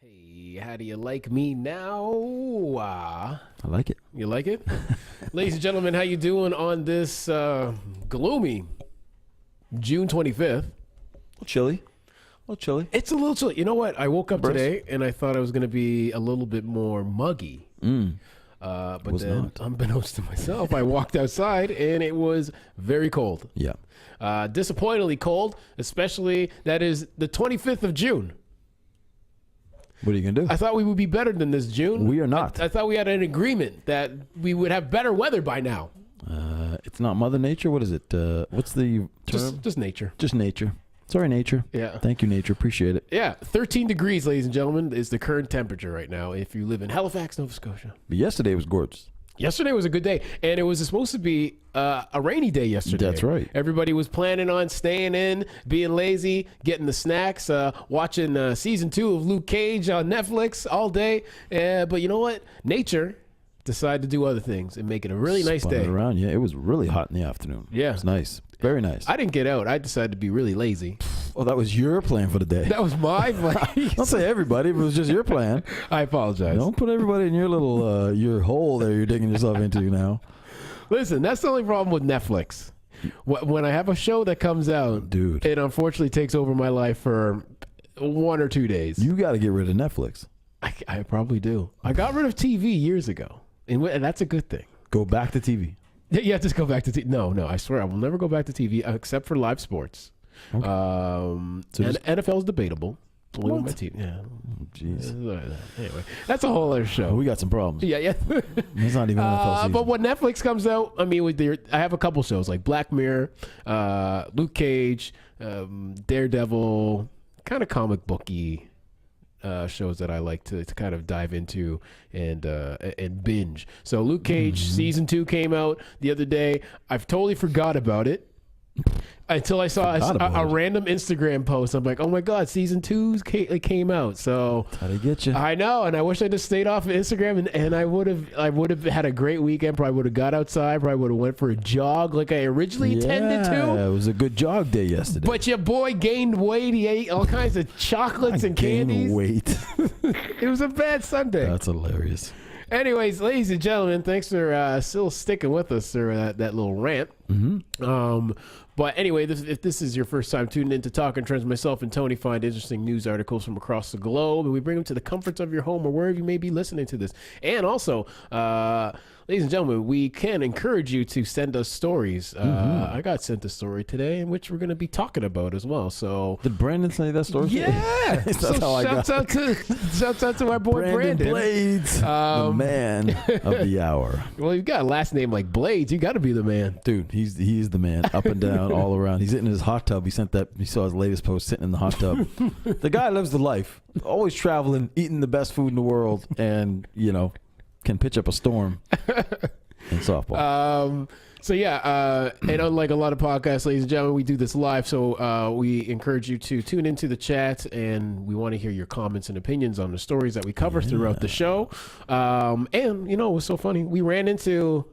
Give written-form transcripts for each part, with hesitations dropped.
Hey, how do you like me now? I like it. You like it? Ladies and gentlemen, how you doing on this gloomy June 25th? A little chilly. It's a little chilly. You know what? I woke up Bruce? today and I thought I was going to be a little bit more muggy. But Was then, not. unbeknownst to myself, I walked outside and it was very cold. Yeah. Disappointingly cold, especially that is the 25th of June. What are you going to do? I thought we would be better than this, June. We are not. I thought we had an agreement that we would have better weather by now. It's not Mother Nature. What is it? What's the term? Just nature. Just nature. Sorry, nature. Yeah. Thank you, nature. Appreciate it. Yeah, 13 degrees, ladies and gentlemen, is the current temperature right now if you live in Halifax, Nova Scotia. But yesterday was gorgeous. Yesterday was a good day, and it was supposed to be a rainy day yesterday. That's right. Everybody was planning on staying in, being lazy, getting the snacks, watching season 2 of Luke Cage on Netflix all day. But you know what? Nature decided to do other things and make it a really nice Spun day. it around. Yeah, it was really hot in the afternoon. Yeah. It was nice. Very nice. I didn't get out. I decided to be really lazy. Oh, that was your plan for the day. That was my plan. Don't say everybody, but it was just your plan. I apologize. Don't put everybody in your little your hole there you're digging yourself into now. Listen, that's the only problem with Netflix. When I have a show that comes out, Dude. it unfortunately takes over my life for 1 or 2 days. You got to get rid of Netflix. I probably do. I got rid of TV years ago, and that's a good thing. Go back to TV. Yeah, just go back to TV. No, I swear I will never go back to TV except for live sports. Okay. And just- NFL is debatable. Only with What? my team. Yeah. Jeez. Anyway, that's a whole other show. We got some problems. Yeah. It's not even NFL season. But when Netflix comes out, I mean, I have a couple shows like Black Mirror, Luke Cage, Daredevil, kind of comic booky shows that I like to kind of dive into and binge. So Luke Cage season 2 came out the other day. I've totally forgot about it. Until I saw a random Instagram post. I'm like, oh my God, season 2 came out. So How they get you? I know, and I wish I just stayed off of Instagram, and I would have had a great weekend. Probably would have got outside. Probably would have went for a jog like I originally intended to. Yeah, it was a good jog day yesterday. But your boy gained weight. He ate all kinds of chocolates and candies. Weight. It was a bad Sunday. That's hilarious. Anyways, ladies and gentlemen, thanks for still sticking with us through that little rant. But anyway, if this is your first time tuning in to Talking Trends, myself and Tony find interesting news articles from across the globe, and we bring them to the comforts of your home or wherever you may be listening to this. And also, ladies and gentlemen, we can encourage you to send us stories. I got sent a story today in which we're going to be talking about as well. So Did Brandon say that story? yeah, That's so how I got shouts out to our boy Brandon. Blades, the man of the hour. Well, you've got a last name like Blades. You got to be the man. Dude, he's the man, up and down, all around. He's sitting in his hot tub. He saw his latest post sitting in the hot tub. The guy lives the life, always traveling, eating the best food in the world, and can pitch up a storm in softball. So yeah, and unlike a lot of podcasts, ladies and gentlemen, we do this live. So we encourage you to tune into the chat, and we want to hear your comments and opinions on the stories that we cover throughout the show. And it was so funny. We ran into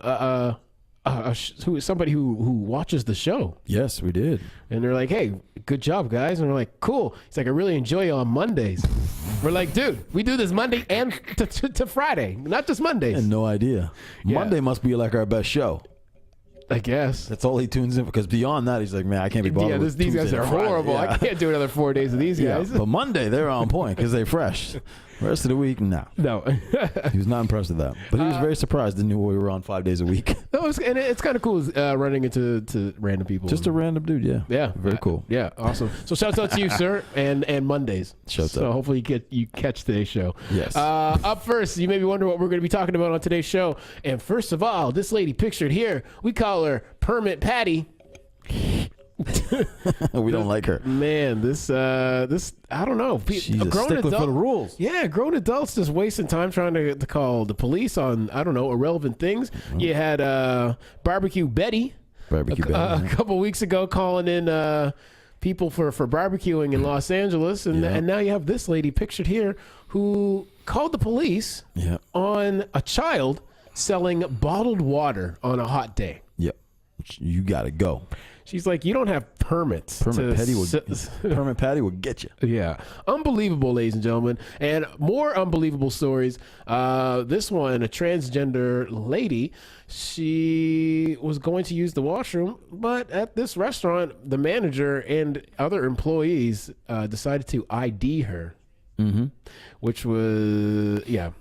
somebody who watches the show. Yes, we did. And they're like, hey, good job, guys. And we're like, cool. He's like, I really enjoy you on Mondays. We're like, dude, we do this Monday and to Friday, not just Mondays. I had no idea. Yeah. Monday must be like our best show. I guess. That's all he tunes in, because beyond that, he's like, man, I can't be bothered. Yeah, with these Tuesday guys are and Friday. horrible. Yeah. I can't do another 4 days of these guys. But Monday, they're on point because they're fresh. The rest of the week, no. No. He was not impressed with that. But he was very surprised and knew we were on 5 days a week. And it's kind of cool running into random people. Just a random dude, yeah. Yeah. Very cool. Yeah, awesome. So shouts out to you, sir, and Mondays. Shouts so out. hopefully you catch today's show. Yes. Up first, you may be wondering what we're going to be talking about on today's show. And first of all, this lady pictured here, we call her Permit Patty. We don't like her. Man, this I don't know. She's a stickler for the rules. Yeah, grown adults just wasting time trying to call the police on, I don't know, irrelevant things. You had Barbecue Betty a couple weeks ago calling in people for barbecuing in Los Angeles. And now you have this lady pictured here who called the police on a child selling bottled water on a hot day. Yep. You got to go. She's like, you don't have permits. Permit Patty will get you. Yeah. Unbelievable, ladies and gentlemen. And more unbelievable stories. This one, a transgender lady, she was going to use the washroom, but at this restaurant, the manager and other employees decided to ID her, which was, it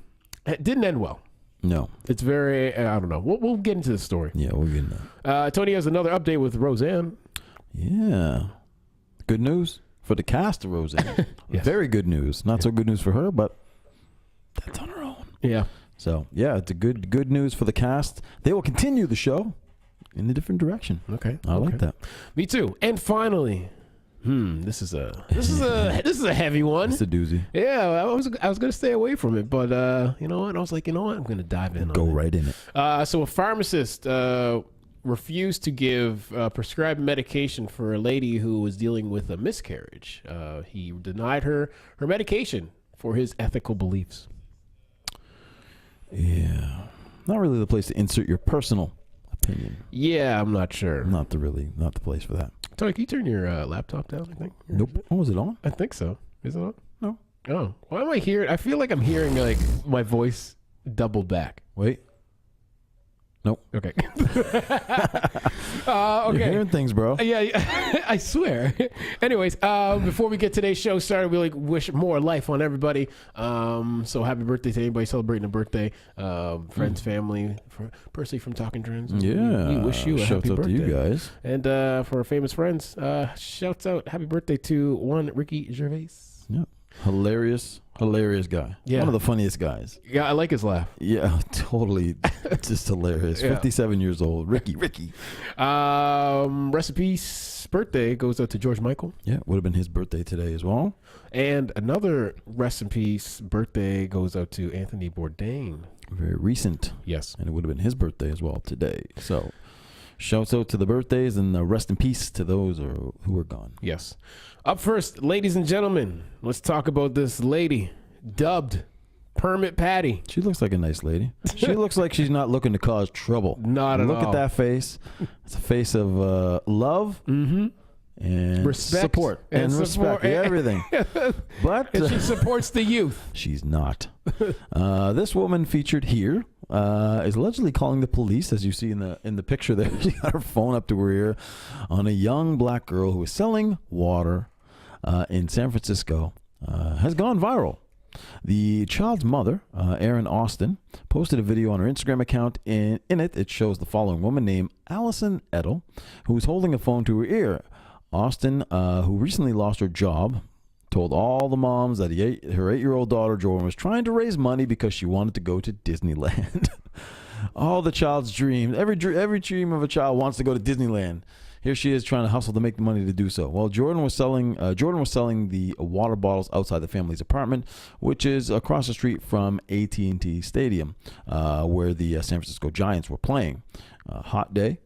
didn't end well. No. It's very, I don't know. We'll get into the story. Yeah, we'll get into that. Tony has another update with Roseanne. Yeah. Good news for the cast of Roseanne. Yes. Very good news. Not so good news for her, but that's on her own. Yeah. So, yeah, it's a good news for the cast. They will continue the show in a different direction. Okay. I like that. Me too. And finally, this is a heavy one. It's a doozy. Yeah, I was gonna stay away from it, but you know what? I was like, you know what? I'm gonna dive in. Go right in it. So a pharmacist refused to give prescribed medication for a lady who was dealing with a miscarriage. He denied her medication for his ethical beliefs. Yeah, not really the place to insert your personal opinion. Yeah, I'm not sure. Not the place for that. Tony, can you turn your laptop down? I think. Nope. Oh, was it on? I think so. Is it on? No. Oh, why am I hearing? I feel like I'm hearing like my voice doubled back. Wait. Nope. Okay. Okay. You're hearing things, bro. Yeah, I swear. Anyways, before we get today's show started, we wish more life on everybody. So happy birthday to anybody celebrating a birthday. Friends, family, Percy from Talking Trends. Yeah. We wish you a shouts happy out birthday. to you guys. And for our famous friends, shouts out happy birthday to one Ricky Gervais. Yep. Hilarious guy. Yeah. One of the funniest guys. Yeah, I like his laugh. Yeah, totally. Just hilarious. Yeah. 57 years old. Ricky. Rest in peace. Birthday goes out to George Michael. Yeah, would have been his birthday today as well. And another rest in peace birthday goes out to Anthony Bourdain. Very recent. Yes. And it would have been his birthday as well today. So shouts out to the birthdays and rest in peace to those who are gone. Yes. Up first, ladies and gentlemen, let's talk about this lady dubbed Permit Patty. She looks like a nice lady. She looks like she's not looking to cause trouble. Not at all. Look at that face. It's a face of love and respect support and respect. Everything. But and she supports the youth. She's not. This woman featured here is allegedly calling the police, as you see in the picture there. She got her phone up to her ear on a young black girl who is selling water in San Francisco. Has gone viral. The child's mother, Erin Austin, posted a video on her Instagram account. In it shows the following woman named Allison Edel, who is holding a phone to her ear. Austin, who recently lost her job, told all the moms that her 8-year-old daughter, Jordan, was trying to raise money because she wanted to go to Disneyland. All the child's dreams. Every dream of a child wants to go to Disneyland. Here she is trying to hustle to make the money to do so. Well, Jordan was selling the water bottles outside the family's apartment, which is across the street from AT&T Stadium, where the San Francisco Giants were playing. Hot day.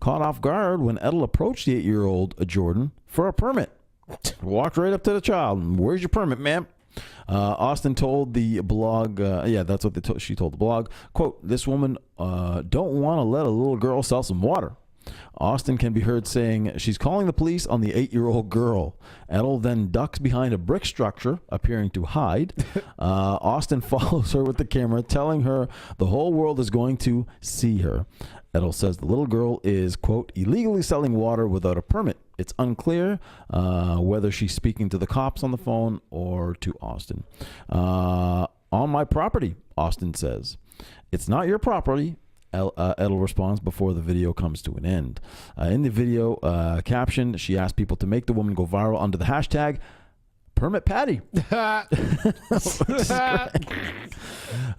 Caught off guard when Edel approached the 8-year-old Jordan for a permit. Walked right up to the child. Where's your permit, ma'am? Austin told the blog, that's what she told the blog. Quote, this woman don't want to let a little girl sell some water. Austin can be heard saying she's calling the police on the 8-year-old girl. Edel then ducks behind a brick structure, appearing to hide. Austin follows her with the camera, telling her the whole world is going to see her. Edel says the little girl is, quote, illegally selling water without a permit. It's unclear whether she's speaking to the cops on the phone or to Austin. On my property, Austin says. It's not your property. Edel responds before the video comes to an end. In the video caption, she asked people to make the woman go viral under the hashtag Permit Patty.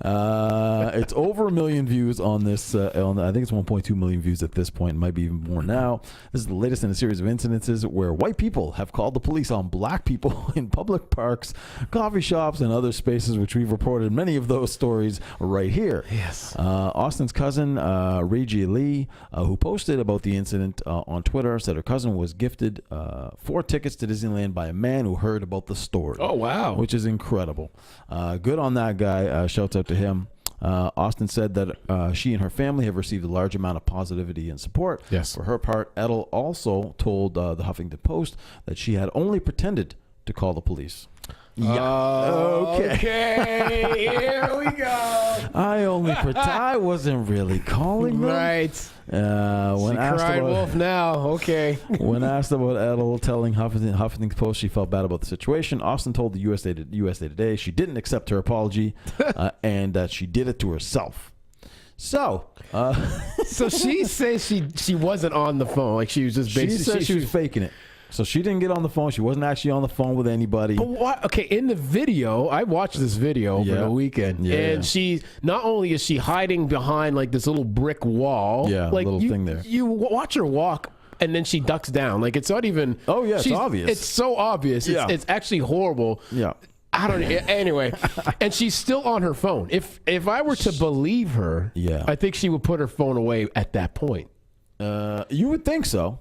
It's over 1 million views on this. I think it's 1.2 million views at this point. It might be even more now. This is the latest in a series of incidences where white people have called the police on black people in public parks, coffee shops, and other spaces, which we've reported many of those stories right here. Yes. Austin's cousin, Reggie Lee, who posted about the incident on Twitter, said her cousin was gifted 4 tickets to Disneyland by a man who heard about the story. Oh, wow. Which is incredible. Good on that guy. Shouts out to him. Austin said that she and her family have received a large amount of positivity and support. Yes. For her part, Edel also told the Huffington Post that she had only pretended to call the police. Okay. Here we go. I wasn't really calling them. Right. When she asked cried about, wolf now. Okay. When asked about Edel telling Huffington Post she felt bad about the situation, Austin told the USA Today she didn't accept her apology and that she did it to herself. So she says she wasn't on the phone. Like she was just basically. She said she was faking it. So she didn't get on the phone. She wasn't actually on the phone with anybody. But what? Okay, in the video, I watched this video over the weekend, and she not only is she hiding behind like this little brick wall, like little thing there. You watch her walk, and then she ducks down. Like it's not even. Oh yeah, it's obvious. It's so obvious. It's actually horrible. Yeah. I don't. Anyway, and she's still on her phone. If I were to believe her, I think she would put her phone away at that point. You would think so.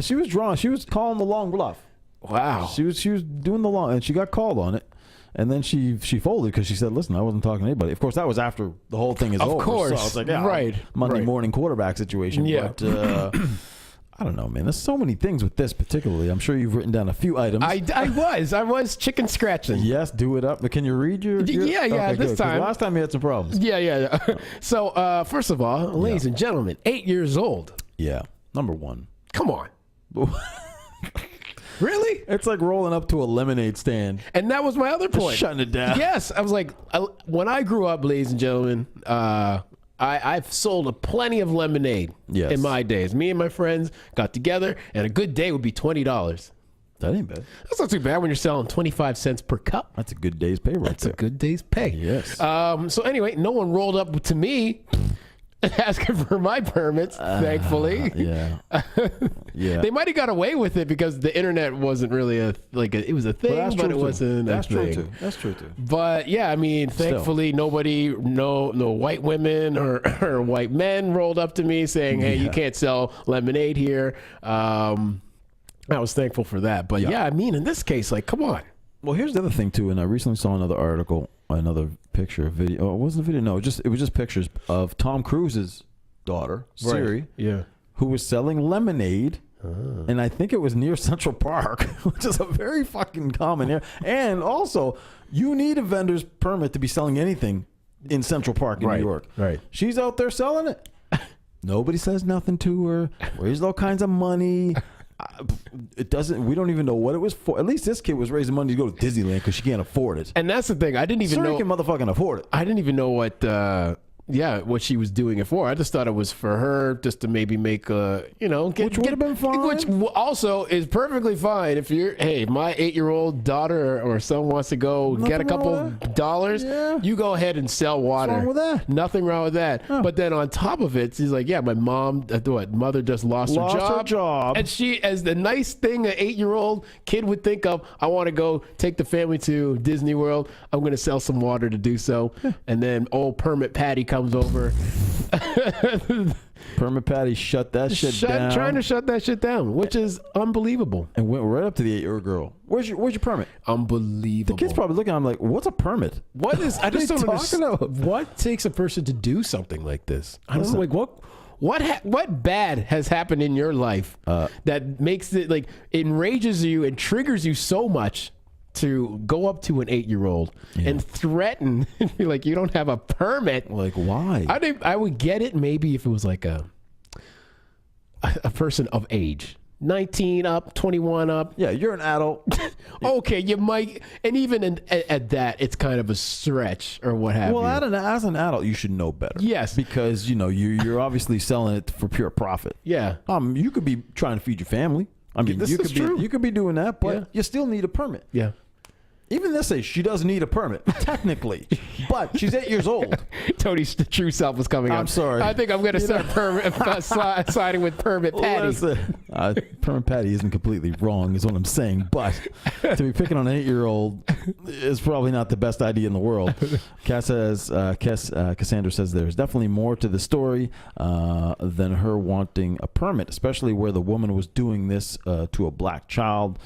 She was drawn. She was calling the long bluff. Wow. She was doing the long, and she got called on it, and then she folded because she said, "Listen, I wasn't talking to anybody." Of course, that was after the whole thing is over. Of course, so I was like, right. Monday morning quarterback situation. Yeah. But, I don't know, man. There's so many things with this particularly. I'm sure you've written down a few items. I was chicken scratching. Yes, do it up. But can you read your Yeah, okay, this good, time. Last time you had some problems. Yeah. So, first of all, ladies and gentlemen, 8 years old. Yeah. Number one. Come on. Really? It's like rolling up to a lemonade stand. And that was my other point. Just shutting it down. Yes. I was like, when I grew up, ladies and gentlemen, I've sold plenty of lemonade in my days. Me and my friends got together, and a good day would be $20. That ain't bad. That's not too bad when you're selling 25 cents per cup. That's a good day's pay right there. That's a good day's pay. Yes. So anyway, no one rolled up to me asking for my permits, thankfully. Yeah. They might have got away with it because the internet wasn't really it was a thing, but it wasn't That's a thing. true too. That's true too. But yeah, I mean, thankfully nobody, no white women or white men rolled up to me saying, "Hey, you can't sell lemonade here." I was thankful for that. But yeah, I mean, in this case, like, come on. Well, here's the other thing too, and I recently saw another article, another picture, video. Oh, it wasn't a video. No, it was just pictures of Tom Cruise's daughter, Siri, who was selling lemonade, and I think it was near Central Park, which is a very fucking common area. And also, you need a vendor's permit to be selling anything in Central Park in New York. Right. She's out there selling it. Nobody says nothing to her. Raised all kinds of money. It doesn't. We don't even know what it was for. At least this kid was raising money to go to Disneyland because she can't afford it. And that's the thing. I didn't even know. Can motherfucking afford it. I didn't even know what she was doing it for. I just thought it was for her, just to maybe make which would have been fine. Which also is perfectly fine if my 8-year-old daughter or son wants to go get a couple dollars. Yeah. You go ahead and sell water. What's wrong with that? Nothing wrong with that. Oh. But then on top of it, she's like, my mother just lost her job. And she, as the nice thing an 8-year-old kid would think of, I want to go take the family to Disney World. I'm going to sell some water to do so. And then old Permit Patty comes over. Permit Patty shut that shit down. Trying to shut that shit down, which is unbelievable. And went right up to the 8-year-old girl. Where's your permit? Unbelievable. The kid's probably looking at him like, what's a permit? What is? I just don't understand. What takes a person to do something like this? I don't know. Like what bad has happened in your life that makes it like enrages you and triggers you so much to go up to an 8-year-old and threaten and be like, you don't have a permit? Like, why? I would get it maybe if it was like a person of age, 19 up, 21 up. Yeah, you're an adult. Okay, you might, and even at that, it's kind of a stretch or what have you. Well, as an adult, you should know better. Yes, because you're obviously selling it for pure profit. Yeah. You could be trying to feed your family. I mean, you could be doing that, but you still need a permit. Yeah. Even this age, she does need a permit, technically. But she's 8 years old. Tony's true self was coming up. I'm sorry. I think I'm going to start siding with Permit Patty. Permit Patty isn't completely wrong, is what I'm saying. But to be picking on an 8-year-old is probably not the best idea in the world. Cassandra says there's definitely more to the story than her wanting a permit, especially where the woman was doing this to a black child.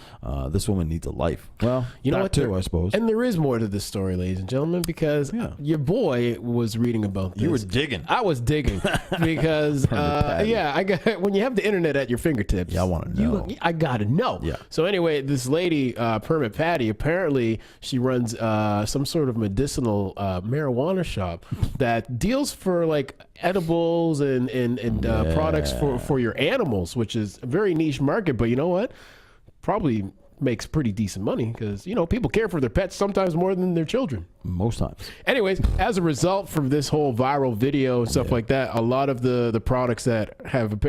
This woman needs a life. Well, you know what, too, I suppose. And there is more to this story, ladies and gentlemen, because your boy was reading about this. You were digging. I was digging because I got when you have the internet at your fingertips. Yeah, I want to know. I gotta know. Yeah. So anyway, this lady, Permit Patty, apparently she runs some sort of medicinal marijuana shop that deals for like edibles and products for your animals, which is a very niche market. But you know what? Probably makes pretty decent money because people care for their pets sometimes more than their children. Most times. Anyways, as a result from this whole viral video and stuff like that, a lot of the products that have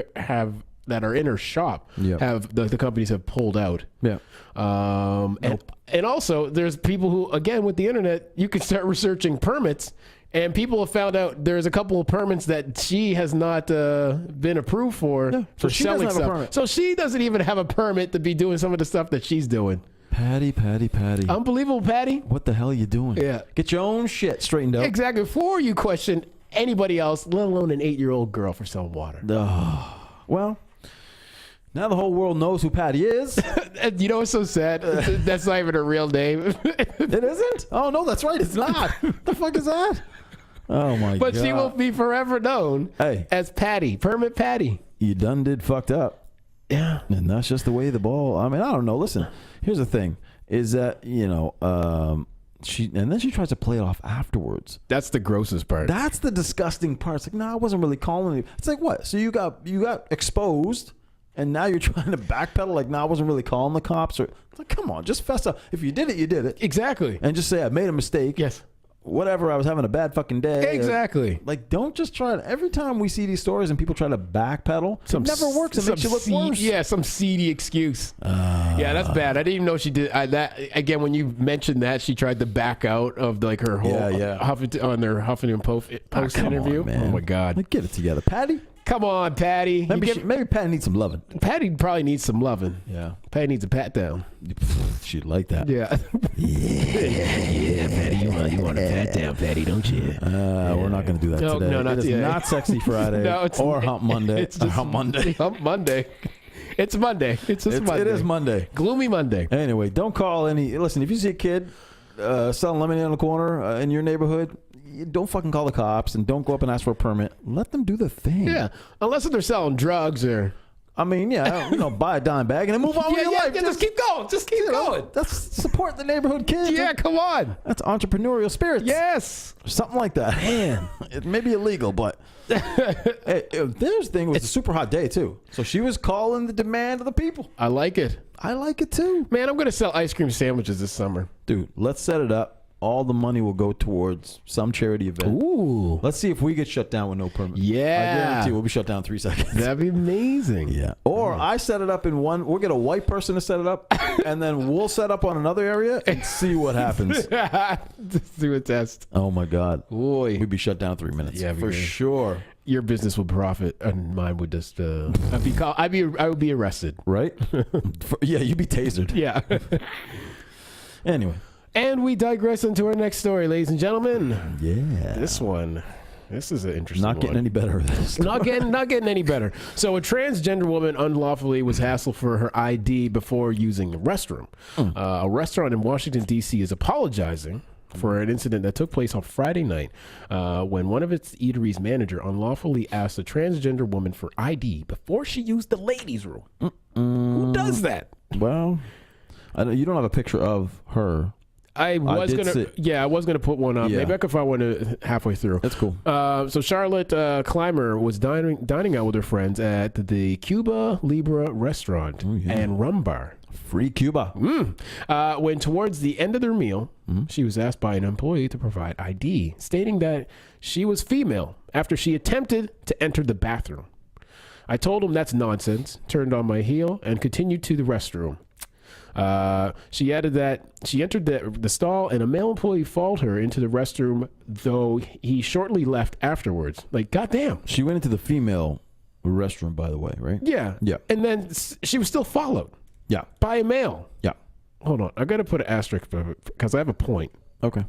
that are in her shop have the companies have pulled out. Yeah. And also there's people who, again, with the internet, you can start researching permits. And people have found out there's a couple of permits that she has not been approved for selling stuff. So she doesn't even have a permit to be doing some of the stuff that she's doing. Patty. Unbelievable, Patty. What the hell are you doing? Yeah. Get your own shit straightened out. Exactly. Before you question anybody else, let alone an 8-year-old girl for selling water. Well, now the whole world knows who Patty is. You know what's so sad? That's not even her real name. It isn't? Oh, no, that's right. It's not. The fuck is that? Oh, my God. But she will be forever known as Patty, Permit Patty. You done did fucked up. Yeah. And that's just the way the ball. I mean, I don't know. Listen, here's the thing is that, she tries to play it off afterwards. That's the grossest part. That's the disgusting part. It's like, no, I wasn't really calling you. It's like, what? So you got exposed and now you're trying to backpedal like, no, I wasn't really calling the cops. Or it's like, come on, just fess up. If you did it, you did it. Exactly. And just say, I made a mistake. Yes. Whatever, I was having a bad fucking day. Exactly. Like, don't just try to. Every time we see these stories and people try to backpedal, it never works. It makes you look worse. Yeah, some seedy excuse. Yeah, that's bad. I didn't even know she did that. Again, when you mentioned that, she tried to back out of like her whole on their Huffington Post interview. On, man. Oh my God! Like, get it together, Patty. Come on, Patty. Maybe Patty needs some loving. Patty probably needs some loving. Yeah. Patty needs a pat down. She'd like that. Yeah. Yeah, Patty. You want a pat down, Patty, don't you? We're not going to do that today. No, not today. It's not Sexy Friday or Hump Monday. It's just Hump Monday. Hump Monday. It's Monday. It's Monday. It is Monday. Gloomy Monday. Anyway, don't call any. Listen, if you see a kid selling lemonade on the corner in your neighborhood, don't fucking call the cops and don't go up and ask for a permit. Let them do the thing. Yeah, unless they're selling drugs or. I mean, buy a dime bag and then move on with your life. Just keep going. Just keep going. That's support the neighborhood kids. Yeah, come on. That's entrepreneurial spirits. Yes. Something like that. Man, it may be illegal, but there's thing was a super hot day too. So she was calling the demand of the people. I like it. I like it too. Man, I'm going to sell ice cream sandwiches this summer. Dude, let's set it up. All the money will go towards some charity event. Ooh. Let's see if we get shut down with no permit. Yeah. I guarantee we'll be shut down in 3 seconds. That'd be amazing. Yeah. Or I set it up in one. We'll get a white person to set it up, and then we'll set up on another area and see what happens. Just do a test. Oh, my God. Boy. We'd be shut down in 3 minutes. Yeah, for sure. Your business would profit, and mine would just. I would be arrested. Right? Yeah, you'd be tasered. Yeah. Anyway. And we digress into our next story, ladies and gentlemen. Yeah. This is an interesting one. Not getting any better with this. Not getting any better. So a transgender woman unlawfully was hassled for her ID before using the restroom. A restaurant in Washington, D.C. is apologizing for an incident that took place on Friday night when one of its eatery's manager unlawfully asked a transgender woman for ID before she used the ladies' room. Who does that? Well, you don't have a picture of her. I was gonna put one up. Yeah. Maybe I could find one halfway through. That's cool. So Charlotte Clymer was dining out with her friends at the Cuba Libre restaurant and rum bar. Free Cuba. When towards the end of their meal, she was asked by an employee to provide ID, stating that she was female after she attempted to enter the bathroom. I told him that's nonsense, turned on my heel, and continued to the restroom. She added that she entered the stall and a male employee followed her into the restroom, though he shortly left afterwards. Like, goddamn. She went into the female restroom, by the way, right? Yeah. Yeah. And then she was still followed. Yeah. By a male. Yeah. Hold on. I got to put an asterisk because I have a point. Okay.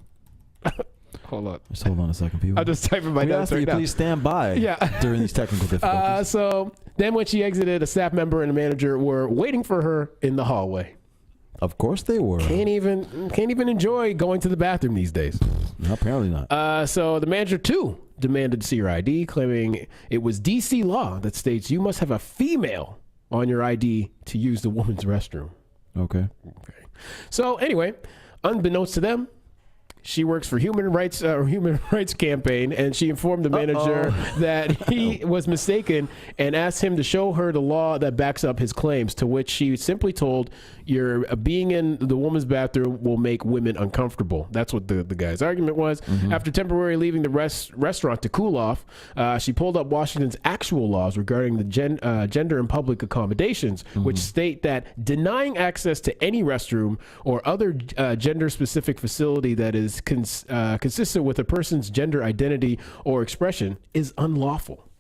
Hold on. Just hold on a second, people. I'll just type in my notes right now. Please stand by during these technical difficulties. So then when she exited, a staff member and a manager were waiting for her in the hallway. Of course they were. Can't even enjoy going to the bathroom these days. Apparently not. So the manager too demanded to see her ID, claiming it was DC law that states you must have a female on your ID to use the woman's restroom. Okay. So anyway, unbeknownst to them, she works for human rights campaign, and she informed the manager that he was mistaken and asked him to show her the law that backs up his claims, to which she simply told, your being in the woman's bathroom will make women uncomfortable. That's what the guy's argument was. After temporarily leaving the restaurant to cool off, she pulled up Washington's actual laws regarding the gender and public accommodations, which state that denying access to any restroom or other gender-specific facility that is consistent with a person's gender identity or expression is unlawful.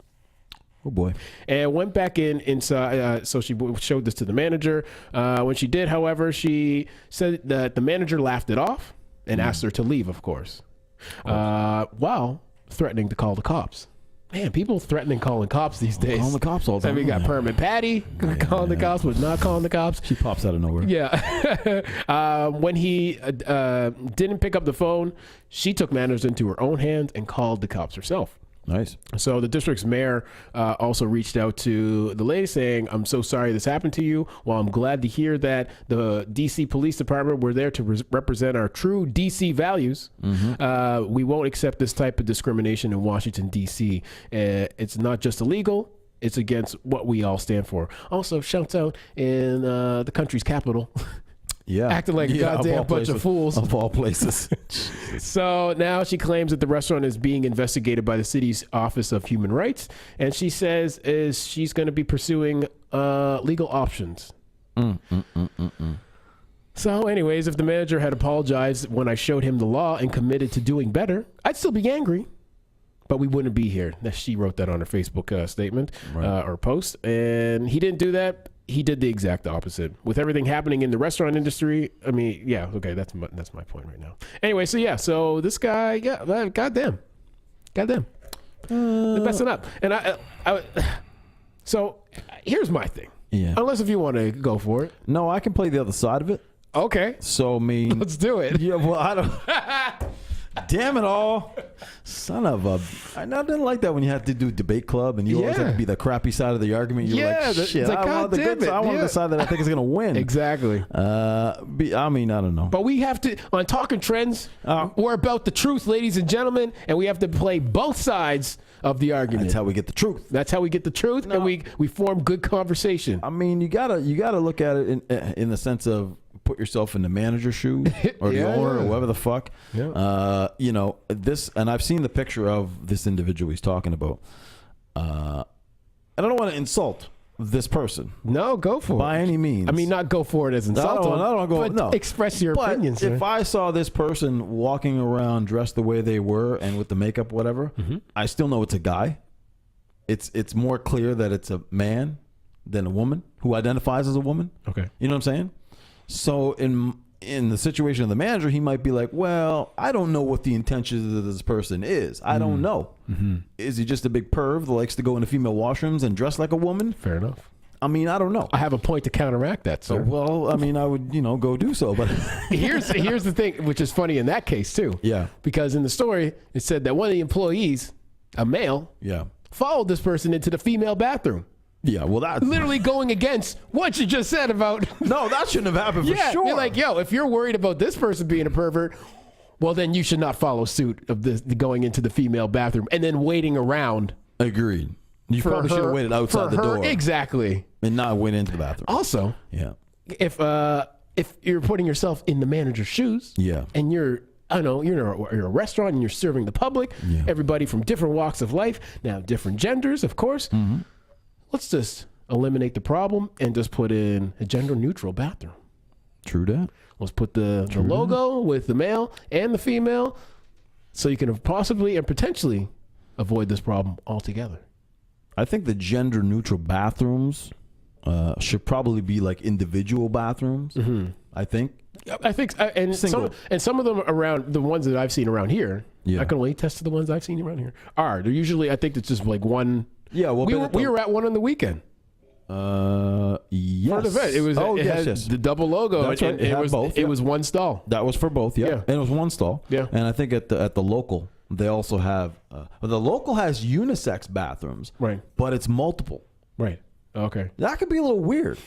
Oh boy. And went back inside. So she showed this to the manager. When she did, however, she said that the manager laughed it off and asked her to leave, of course, while threatening to call the cops. Man, people threatening calling cops these days. Calling the cops all the time. We got Permit Patty calling the cops, was not calling the cops. She pops out of nowhere. Yeah. When he didn't pick up the phone, she took matters into her own hands and called the cops herself. Nice. So the district's mayor also reached out to the lady saying, I'm so sorry this happened to you. Well, I'm glad to hear that the DC Police Department were there to represent our true DC values. We won't accept this type of discrimination in Washington, DC. It's not just illegal. It's against what we all stand for. Also, shouts out in the country's capital. Yeah. Acting like a goddamn bunch of fools. Of all places. So now she claims that the restaurant is being investigated by the city's Office of Human Rights. And she says she's going to be pursuing legal options. So anyways, if the manager had apologized when I showed him the law and committed to doing better, I'd still be angry. But we wouldn't be here. She wrote that on her Facebook statement or post. And he didn't do that. He did the exact opposite. With everything happening in the restaurant industry, I mean, yeah, okay, that's my point right now. Anyway, so this guy, goddamn, they're messing up. And so here's my thing. Yeah. Unless if you want to go for it. No, I can play the other side of it. Okay. So I mean, let's do it. Yeah. Well, I don't. Damn it all. Son of a... I didn't like that when you had to do debate club and you always had to be the crappy side of the argument. You're like, shit, it's like, I want the good side. I want the side that I think is going to win. Exactly. I mean, I don't know. But we have to, on Talking Trends, we're about the truth, ladies and gentlemen, and we have to play both sides of the argument. That's how we get the truth. That's how we get the truth, and we form good conversation. I mean, you gotta look at it in the sense of put yourself in the manager's shoes or the owner or whoever the fuck. Yeah. You know, this, and I've seen the picture of this individual he's talking about. And I don't want to insult this person. No, go for it. By any means. I mean, not go for it as insult. I don't go. No. Express your opinions. If I saw this person walking around dressed the way they were and with the makeup, whatever, I still know it's a guy. It's more clear that it's a man than a woman who identifies as a woman. Okay. You know what I'm saying? So in the situation of the manager, he might be like, well, I don't know what the intentions of this person is. I don't know. Is he just a big perv that likes to go into female washrooms and dress like a woman? Fair enough. I mean, I don't know. I have a point to counteract that, sir. Well, I mean, I would, go do so. But here's the thing, which is funny in that case, too. Yeah. Because in the story, it said that one of the employees, a male, followed this person into the female bathroom. Yeah, well, that's literally going against what you just said about. No, that shouldn't have happened for sure. You're like, yo, if you're worried about this person being a pervert, well, then you should not follow suit of this going into the female bathroom and then waiting around. Agreed. You probably should have waited outside the door. Exactly. And not went into the bathroom. Also, if you're putting yourself in the manager's shoes, and you're in a restaurant and you're serving the public, everybody from different walks of life, now different genders, of course. Let's just eliminate the problem and just put in a gender-neutral bathroom. True that. Let's put the logo with the male and the female so you can possibly and potentially avoid this problem altogether. I think the gender-neutral bathrooms should probably be like individual bathrooms, I think. And some of them around, the ones that I've seen around here, I can only attest to the ones I've seen around here, they're usually, I think it's just like one. Yeah, well, we were at one on the weekend. Yes. For the event. It was. It had the double logo. That's right. It was both. It was one stall. That was for both. Yeah. And it was one stall. Yeah. And I think at the local, they also have. The local has unisex bathrooms. Right. But it's multiple. Right. Okay. That could be a little weird.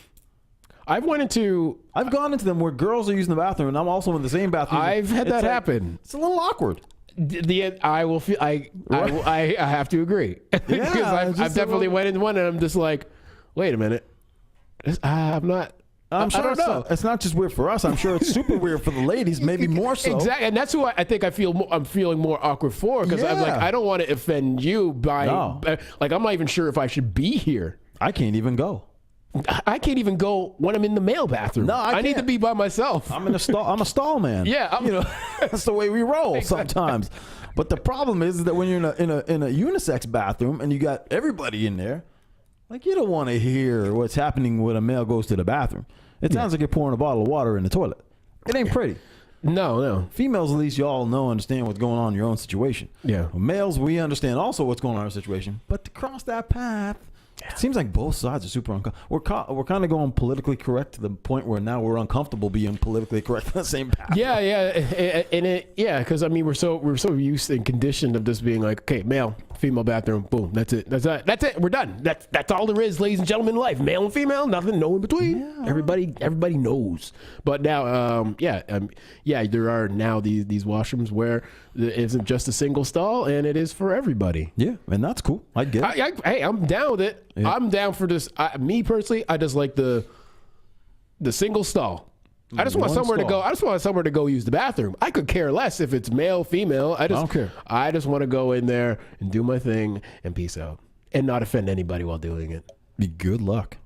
I've gone into them where girls are using the bathroom, and I'm also in the same bathroom. I've had that happen. It's a little awkward. I will feel. I have to agree. Yeah. Because I've definitely went into one, and I'm just like, wait a minute. I'm not. I'm sure I don't know. It's not just weird for us. I'm sure it's super weird for the ladies, maybe more so. Exactly, and that's who I think I'm feeling more awkward for, because I'm like, I don't want to offend you by like, I'm not even sure if I should be here. I can't even go. I can't even go when I'm in the male bathroom. No, I need to be by myself. I'm in a stall. I'm a stall man. Yeah, that's the way we roll sometimes. But the problem is that when you're in a unisex bathroom and you got everybody in there, like, you don't want to hear what's happening when a male goes to the bathroom. It sounds like you're pouring a bottle of water in the toilet. It ain't pretty. No. Females, at least, y'all understand what's going on in your own situation. Yeah. Well, males, we understand also what's going on in our situation. But to cross that path, it seems like both sides are super uncomfortable. We're kind of going politically correct to the point where now we're uncomfortable being politically correct on the same path. Yeah, because I mean we're so used and conditioned of this being like, okay, male, female bathroom, boom, that's it, we're done. That's all there is, ladies and gentlemen, in life, male and female, nothing, no in between. Yeah. Everybody knows. But now, there are now these washrooms where it isn't just a single stall, and it is for everybody. Yeah, and that's cool. I get it. Hey, I'm down with it. Yeah. I'm down for this. Me personally, I just like the single stall. I just want somewhere to go. I just want somewhere to go use the bathroom. I could care less if it's male, female. I don't care. I just want to go in there and do my thing and peace out and not offend anybody while doing it. Good luck.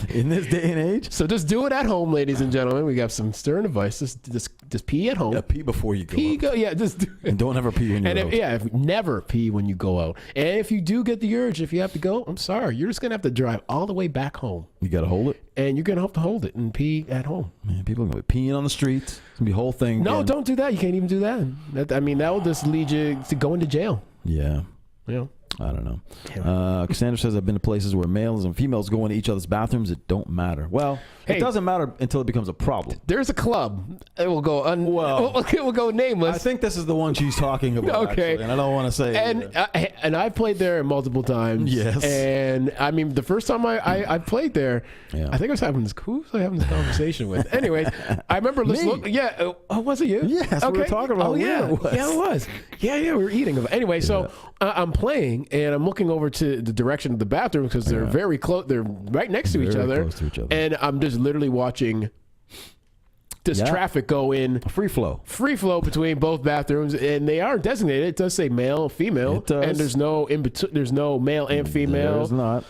In this day and age. So just do it at home, ladies and gentlemen. We got some stern advice. Just pee at home. Yeah, pee before you go. Just do it. And don't ever pee when you're out. Never pee when you go out. And if you do get the urge, if you have to go, I'm sorry. You're just going to have to drive all the way back home. You got to hold it. And you're going to have to hold it and pee at home. Man, people are going to be peeing on the streets. It's going to be a whole thing. No, don't do that. You can't even do that. That will just lead you to going to jail. Yeah. Yeah. I don't know. Cassandra says, I've been to places where males and females go into each other's bathrooms. It don't matter. Well, it doesn't matter until it becomes a problem. There's a club. It will go we'll go nameless. I think this is the one she's talking about. Okay. Actually, and I don't want to say. And I've played there multiple times. Yes. And I mean, the first time I played there, I think I was having this conversation with. Anyways, I remember listening. Yeah. Was it you? Yes. Okay. We were talking about. Oh yeah. Yeah, it was. Yeah. We were eating. Anyway, so I'm playing and I'm looking over to the direction of the bathroom because they're very close. They're right next to each other. Close to each other. And I'm just literally watching this traffic go in. Free flow between both bathrooms, and they aren't designated. It does say male, female, and there's no in between. There's no male and female. There's not.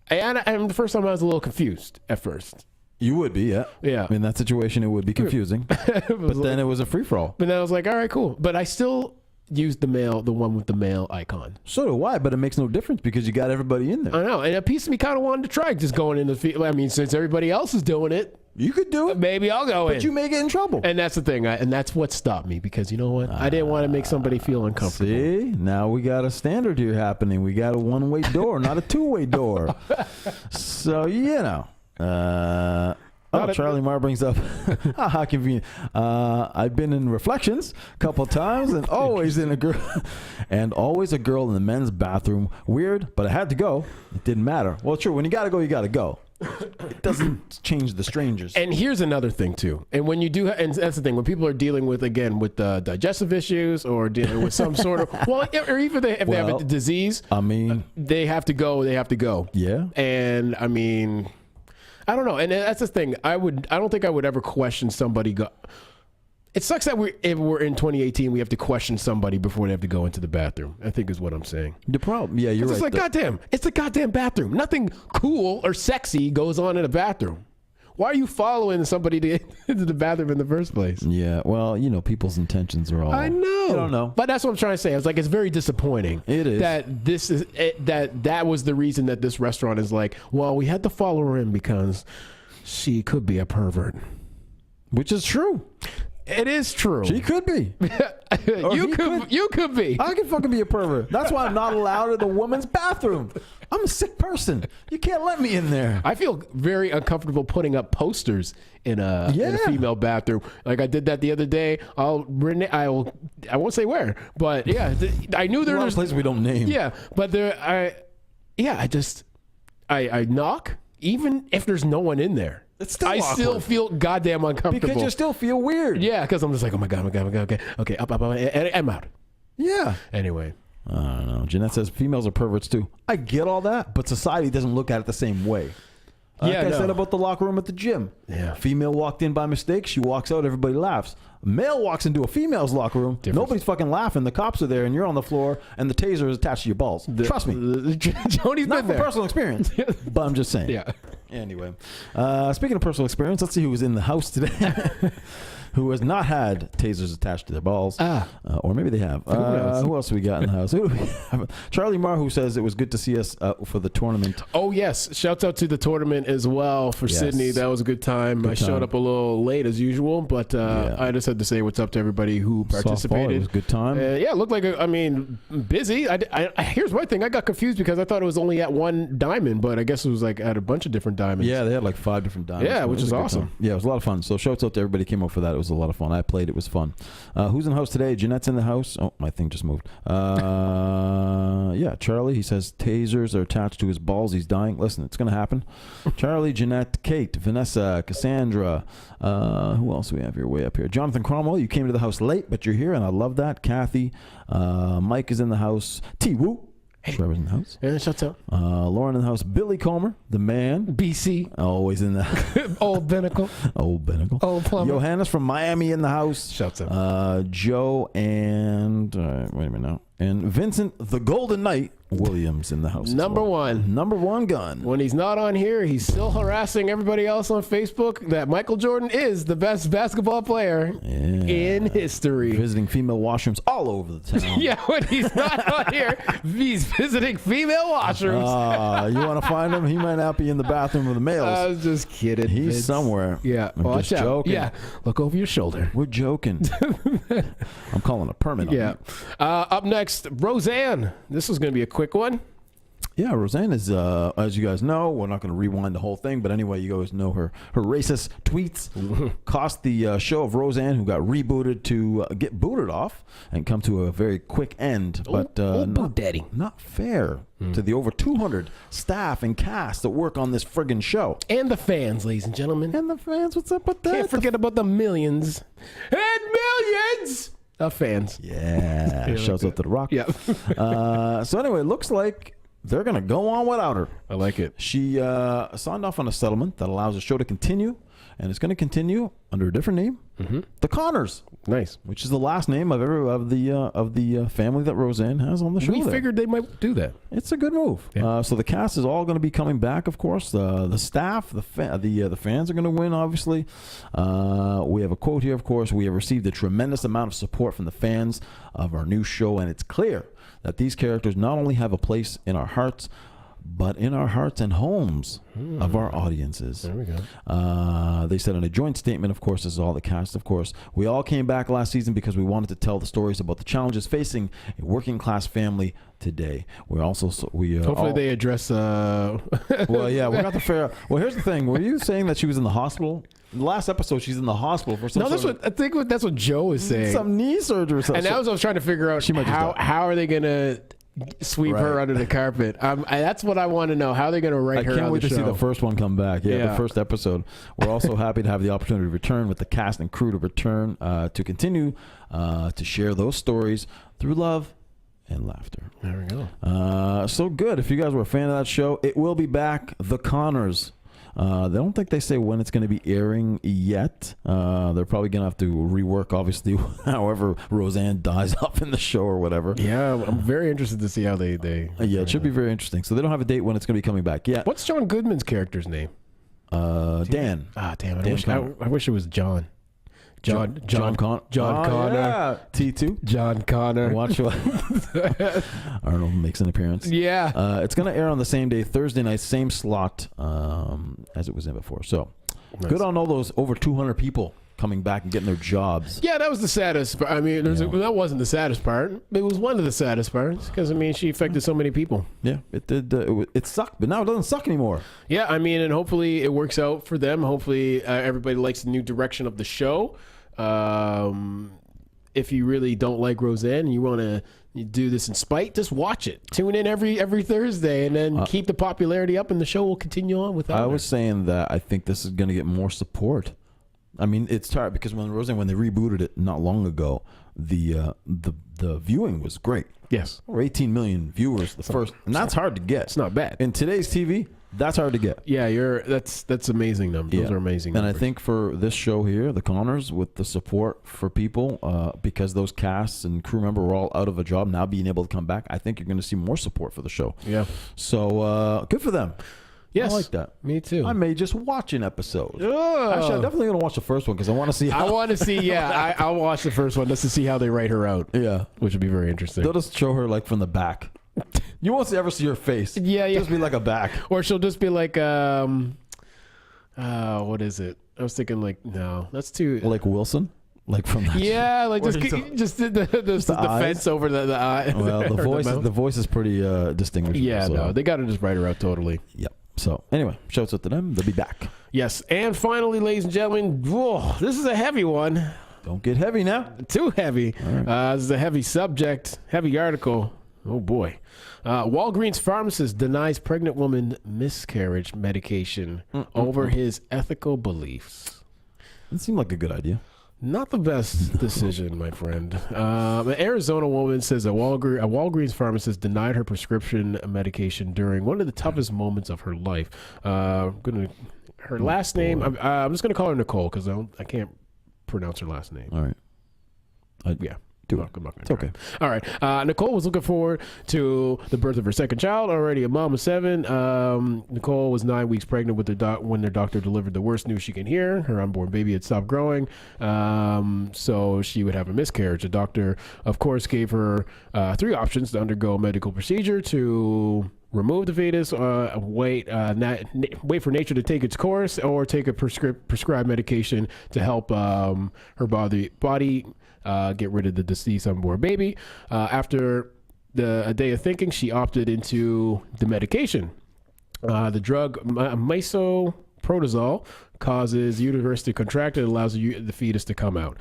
And the first time I was a little confused at first. You would be, yeah. In that situation, it would be confusing. But then it was a free for all. But then I was like, all right, cool. But I still use the one with the male icon. So do I, but it makes no difference because you got everybody in there. I know, and a piece of me kind of wanted to try just going in the field. I mean, since everybody else is doing it, you could do it. Maybe I'll go in. But you may get in trouble. And that's the thing, and that's what stopped me because you know what? I didn't want to make somebody feel uncomfortable. See, now we got a standard here happening. We got a one-way door, not a two-way door. So, Charlie Marr brings up, how convenient. I've been in Reflections a couple of times and always a girl in the men's bathroom. Weird, but I had to go. It didn't matter. Well, true. When you got to go, you got to go. It doesn't change the strangers. And here's another thing too. And when you do, and that's the thing, when people are dealing with digestive issues or dealing with some sort of, or even if they have a disease, I mean, they have to go. Yeah. And I mean, I don't know. And that's the thing. I don't think I would ever question somebody. It sucks that if we're in 2018, we have to question somebody before they have to go into the bathroom, I think is what I'm saying. The problem, yeah, you're right. It's like, goddamn, it's a goddamn bathroom. Nothing cool or sexy goes on in a bathroom. Why are you following somebody to get into the bathroom in the first place? Yeah, well, people's intentions are all. I know. I don't know. But that's what I'm trying to say. I was like, it's very disappointing. It is. That was the reason that this restaurant is like, well, we had to follow her in because she could be a pervert. Which is true. It is true. She could be. You could be. I could fucking be a pervert. That's why I'm not allowed in the woman's bathroom. I'm a sick person. You can't let me in there. I feel very uncomfortable putting up posters in a female bathroom. Like I did that the other day. I won't say where, but yeah, I knew there was places we don't name. Yeah, but I knock even if there's no one in there. It's still I still feel goddamn uncomfortable because you still feel weird. Yeah, because I'm just like, oh my god, okay, up, and I'm out. Yeah. Anyway. I don't know. Jeanette says females are perverts too. I get all that, but society doesn't look at it the same way. Like I said about the locker room at the gym. Yeah. Female walked in by mistake. She walks out. Everybody laughs. A male walks into a female's locker room. Nobody's fucking laughing. The cops are there, and you're on the floor, and the taser is attached to your balls. Trust me. Joni's Not been from there. personal experience, but I'm just saying. Yeah. Anyway, speaking of personal experience, let's see who was in the house today. Who has not had tasers attached to their balls. Or maybe they have. Who else we got in the house? Who do we have? Charlie Marr, who says it was good to see us for the tournament. Oh, yes. Shouts out to the tournament as well for Sydney. That was a good time. I showed up a little late as usual, but I just had to say what's up to everybody who participated. Softball, it was a good time. Yeah, it looked like, busy. Here's my thing. I got confused because I thought it was only at one diamond, but I guess it was like at a bunch of different diamonds. Yeah, they had like 5 different diamonds. Yeah, which is awesome. Yeah, it was a lot of fun. So shouts out to everybody who came up for that. It was a lot of fun. I played. It was fun. Who's in the house today? Jeanette's in the house. Oh, my thing just moved. Yeah, Charlie. He says tasers are attached to his balls. He's dying. Listen, it's going to happen. Charlie, Jeanette, Kate, Vanessa, Cassandra. Who else do we have here? Way up here. Jonathan Cromwell. You came to the house late, but you're here, and I love that. Kathy. Mike is in the house. T-Woo. Hey. Trevor's in the house. Yeah, shut up. Lauren in the house. Billy Comer, the man. BC. Always in the Old Binnacle. Old Binnacle. Old Plumber. Johannes from Miami in the house. Shouts out. Joe and wait a minute now. And Vincent, the Golden Knight Williams in the house. Number one. Number one gun. When he's not on here, he's still harassing everybody else on Facebook that Michael Jordan is the best basketball player in history. Visiting female washrooms all over the town. Yeah, when he's not on here, he's visiting female washrooms. You want to find him? He might not be in the bathroom with the males. I was just kidding. He's somewhere. Yeah. I'm just joking. Yeah. Look over your shoulder. We're joking. I'm calling a permit on you. Up next, Roseanne. This is going to be a quick one. Yeah, Roseanne is, as you guys know, we're not going to rewind the whole thing, but anyway, you guys know her racist tweets cost the show of Roseanne, who got rebooted, to get booted off and come to a very quick end. But not fair to the over 200 staff and cast that work on this friggin' show. And the fans, ladies and gentlemen. And the fans, what's up with that? Can't forget about the millions and millions of fans. Yeah. Shouts out to The Rock. Yeah. So anyway, it looks like they're going to go on without her. I like it. She signed off on a settlement that allows the show to continue, and it's going to continue under a different name, The Connors. Nice. Which is the last name of the family that Roseanne has on the show. We figured they might do that. It's a good move. Yeah. So the cast is all going to be coming back, of course. The staff, the fans are going to win, obviously. We have a quote here, of course. We have received a tremendous amount of support from the fans of our new show, and it's clear that these characters not only have a place in our hearts, but in our hearts and homes of our audiences. There we go. They said in a joint statement, of course, this is all the cast, of course. We all came back last season because we wanted to tell the stories about the challenges facing a working class family today. Hopefully they address. Well, yeah, we got to figure out. Well, here's the thing. Were you saying that she was in the hospital? In the last episode, she's in the hospital for some. No, that's what Joe was saying. Some knee surgery or something. And that was what I was trying to figure out. How are they gonna sweep her under the carpet? That's what I want to know. How are they going to write her? I can't wait to see the first one come back. Yeah, the first episode. We're also happy to have the opportunity to return with the cast and crew to return to continue to share those stories through love and laughter. There we go. So good. If you guys were a fan of that show, it will be back. The Connors. They don't think they say when it's going to be airing yet. They're probably going to have to rework, obviously, however Roseanne dies off in the show or whatever. Yeah, I'm very interested to see how they yeah, it should be very interesting. So they don't have a date when it's going to be coming back yet. What's John Goodman's character's name? Dan. Damn it. I wish it was John. John Connor. Yeah. T2. John Connor. Watch what Arnold makes an appearance. Yeah. It's going to air on the same day, Thursday night, same slot as it was in before. So nice. Good on all those over 200 people coming back and getting their jobs. Yeah, that was the saddest part. I mean, that wasn't the saddest part. It was one of the saddest parts because, I mean, she affected so many people. Yeah, it did. It sucked, but now it doesn't suck anymore. Yeah, I mean, and hopefully it works out for them. Hopefully everybody likes the new direction of the show. If you really don't like Roseanne and you want to do this in spite, just watch it. Tune in every Thursday and then keep the popularity up, and the show will continue on without her. I was saying that I think this is going to get more support. I mean, it's tired because when they rebooted it not long ago, the viewing was great. Yes. Over 18 million viewers the first, and that's hard to get. It's not bad. In today's TV, that's hard to get. Yeah, that's amazing numbers. Those are amazing numbers. And I think for this show here, The Connors, with the support for people, because those casts and crew member were all out of a job, now being able to come back, I think you're going to see more support for the show. Yeah. So good for them. Yes. I like that. Me too. I may just watch an episode. Oh. Actually, I'm definitely going to watch the first one because I want to see how... I'll watch the first one just to see how they write her out. Yeah. Which would be very interesting. They'll just show her like from the back. You won't ever see her face. Yeah. Just be like a back. Or she'll just be like, what is it? I was thinking like, no, that's too... Like Wilson? Like from that yeah, like just the fence over the eye. Well, the voice is pretty distinguishable. Yeah, so. No, they got to just write her out totally. Yep. So anyway, shouts out to them. They'll be back. Yes, and finally, ladies and gentlemen, whoa, this is a heavy one. Don't get heavy now. Too heavy. Right. This is a heavy subject, heavy article. Oh boy. Walgreens pharmacist denies pregnant woman miscarriage medication over his ethical beliefs. It seemed like a good idea. Not the best decision, my friend. An Arizona woman says a Walgreens pharmacist denied her prescription medication during one of the toughest moments of her life. Her last name, I'm just going to call her Nicole because I can't pronounce her last name. All right. Yeah. It's okay. All right. Nicole was looking forward to the birth of her second child, already a mom of 7. Nicole was 9 weeks pregnant with when their doctor delivered the worst news she can hear. Her unborn baby had stopped growing, so she would have a miscarriage. The doctor, of course, gave her 3 options to undergo a medical procedure: to remove the fetus, wait for nature to take its course, or take a prescribed medication to help her body get rid of the deceased unborn baby. After a day of thinking, she opted into the medication. The drug misoprostol causes uterus to contract and allows the fetus to come out.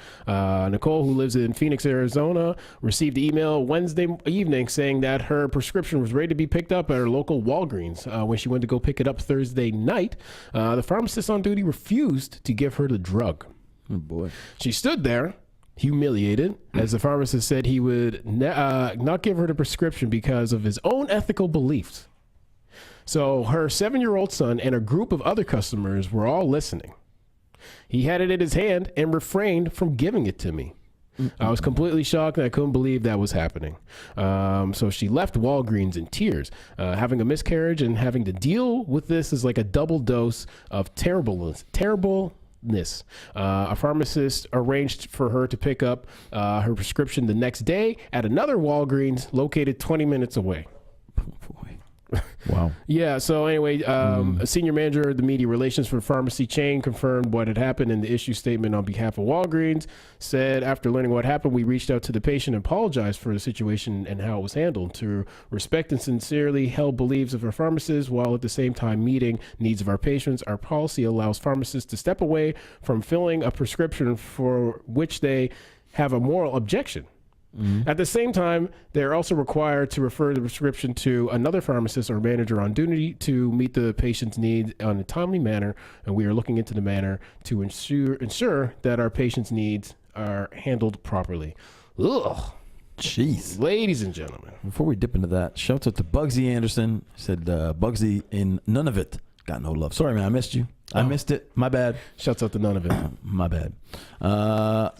Nicole, who lives in Phoenix, Arizona, received an email Wednesday evening saying that her prescription was ready to be picked up at her local Walgreens. When she went to go pick it up Thursday night, the pharmacist on duty refused to give her the drug. Oh boy. She stood there humiliated, as the pharmacist said he would not give her the prescription because of his own ethical beliefs. So her 7-year-old son and a group of other customers were all listening. He had it in his hand and refrained from giving it to me. I was completely shocked and I couldn't believe that was happening. So she left Walgreens in tears. Having a miscarriage and having to deal with this is like a double dose of terribleness. A pharmacist arranged for her to pick up her prescription the next day at another Walgreens located 20 minutes away. Oh boy. Wow. Yeah. So anyway, a senior manager of the media relations for the pharmacy chain confirmed what had happened in the issue statement on behalf of Walgreens. Said, after learning what happened, we reached out to the patient and apologized for the situation and how it was handled. To respect and sincerely held beliefs of our pharmacists while at the same time meeting needs of our patients, our policy allows pharmacists to step away from filling a prescription for which they have a moral objection. At the same time, they're also required to refer the prescription to another pharmacist or manager on duty to meet the patient's needs in a timely manner, and we are looking into the manner to ensure that our patient's needs are handled properly. Ugh. Jeez. Ladies and gentlemen. Before we dip into that, shouts out to Bugsy Anderson. Said Bugsy in None of It got no love. Sorry, man, I missed you. I missed it. My bad. Shouts out to None of It. My bad.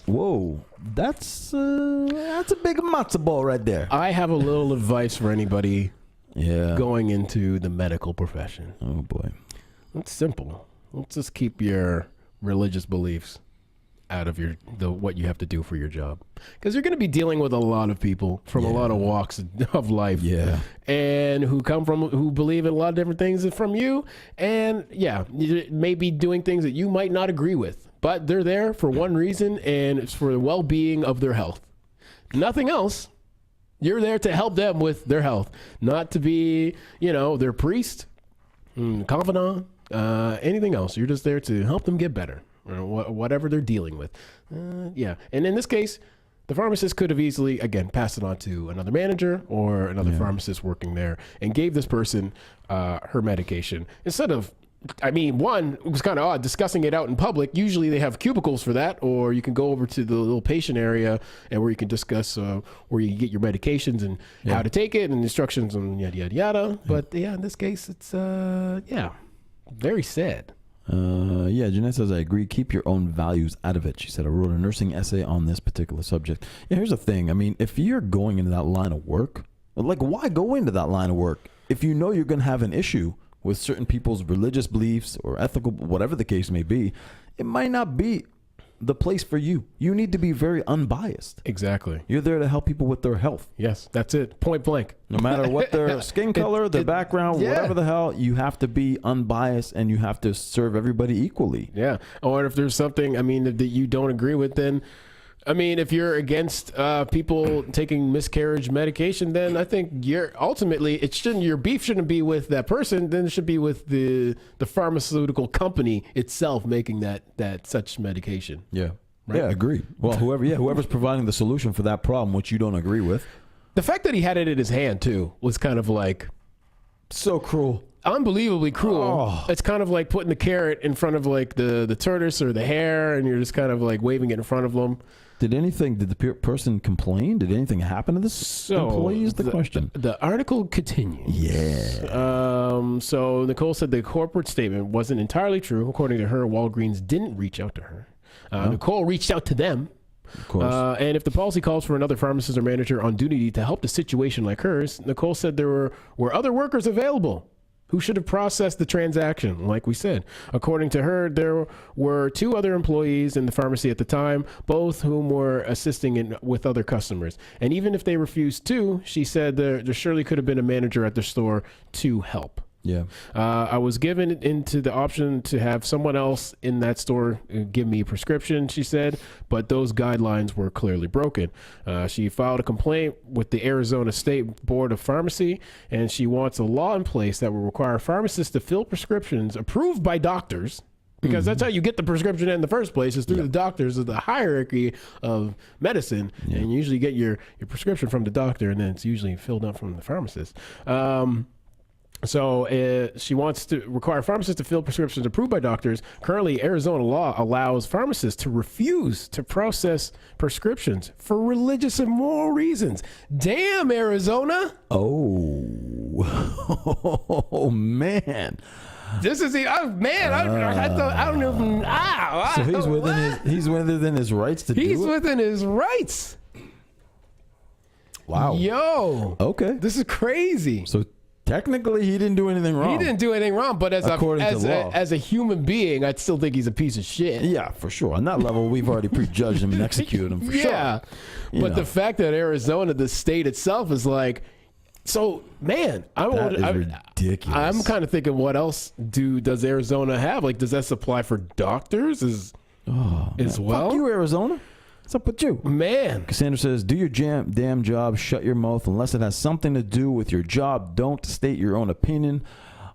Whoa. That's a big matzo ball right there. I have a little advice for anybody going into the medical profession. Oh, boy. It's simple. Let's just keep your religious beliefs out of what you have to do for your job, because you're going to be dealing with a lot of people from a lot of walks of life, and who believe in a lot of different things from you, and you may be doing things that you might not agree with, but they're there for one reason, and it's for the well-being of their health. Nothing else. You're there to help them with their health, not to be, their priest, confidant, anything else. You're just there to help them get better, or whatever they're dealing with. Yeah. And in this case, the pharmacist could have easily, again, passed it on to another manager or another pharmacist working there and gave this person her medication. Instead of, one, it was kind of odd discussing it out in public. Usually they have cubicles for that, or you can go over to the little patient area and where you can discuss where you get your medications and how to take it and instructions and yada, yada, yada. But in this case, it's, very sad. Jeanette says, I agree. Keep your own values out of it. She said, I wrote a nursing essay on this particular subject. Yeah, here's the thing. I mean, if you're going into that line of work, like, why go into that line of work if you know you're going to have an issue with certain people's religious beliefs or ethical, whatever the case may be? It might not be the place for you. You need to be very unbiased. Exactly. You're there to help people with their health. Yes, that's it. Point blank. No matter what their skin color, their background, whatever the hell, you have to be unbiased and you have to serve everybody equally. Yeah. Or if there's something, that you don't agree with, then, if you're against people taking miscarriage medication, then I think your beef shouldn't be with that person. Then it should be with the pharmaceutical company itself making that such medication. Yeah. Right? Yeah, I agree. Well, whoever's providing the solution for that problem, which you don't agree with. The fact that he had it in his hand too was kind of like so cruel. Unbelievably cruel. It's kind of like putting the carrot in front of like the tortoise or the hare, and you're just kind of like waving it in front of them. Did the person complain? Did anything happen to this employee is the question. The article continues. Yeah. So Nicole said the corporate statement wasn't entirely true. According to her, Walgreens didn't reach out to her. Nicole reached out to them. Of course. And if the policy calls for another pharmacist or manager on duty to help the situation like hers, Nicole said there were other workers available who should have processed the transaction, like we said. According to her, there were 2 other employees in the pharmacy at the time, both whom were assisting with other customers. And even if they refused to, she said there surely could have been a manager at the store to help. Yeah. I was given into the option to have someone else in that store give me a prescription, she said, but those guidelines were clearly broken. She filed a complaint with the Arizona State Board of Pharmacy, and she wants a law in place that will require pharmacists to fill prescriptions approved by doctors, because that's how you get the prescription in the first place, is through the doctors of the hierarchy of medicine. And you usually get your prescription from the doctor, and then it's usually filled out from the pharmacist. So she wants to require pharmacists to fill prescriptions approved by doctors. Currently, Arizona law allows pharmacists to refuse to process prescriptions for religious and moral reasons. Damn, Arizona! Oh, man. This is I don't even. So he's within his rights to do it. He's within his rights. Wow. Yo. Okay. This is crazy. So technically, he didn't do anything wrong. He didn't do anything wrong, but as a human being, I'd still think he's a piece of shit. Yeah, for sure. On that level, we've already prejudged him and executed him for sure. Yeah, but the fact that Arizona, the state itself, is like, so man, that is ridiculous. I'm kind of thinking, what else does Arizona have? Like, does that supply for doctors as well? Fuck you, Arizona. What's up with you? Man. Cassandra says, do your damn job, shut your mouth. Unless it has something to do with your job, don't state your own opinion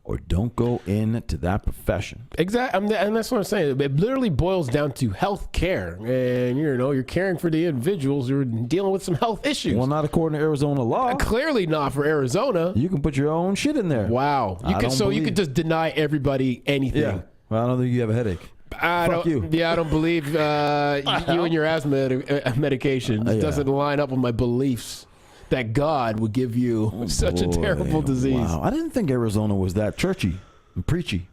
or don't go into that profession. Exactly. And that's what I'm saying. It literally boils down to health care. And, you're caring for the individuals who are dealing with some health issues. Well, not according to Arizona law. Clearly not for Arizona. You can put your own shit in there. Wow. You could just deny everybody anything. Yeah. Well, I don't think you have a headache. Fuck you. Yeah, I don't believe you and your asthma medication doesn't line up with my beliefs that God would give you such a terrible disease. Wow. I didn't think Arizona was that churchy and preachy.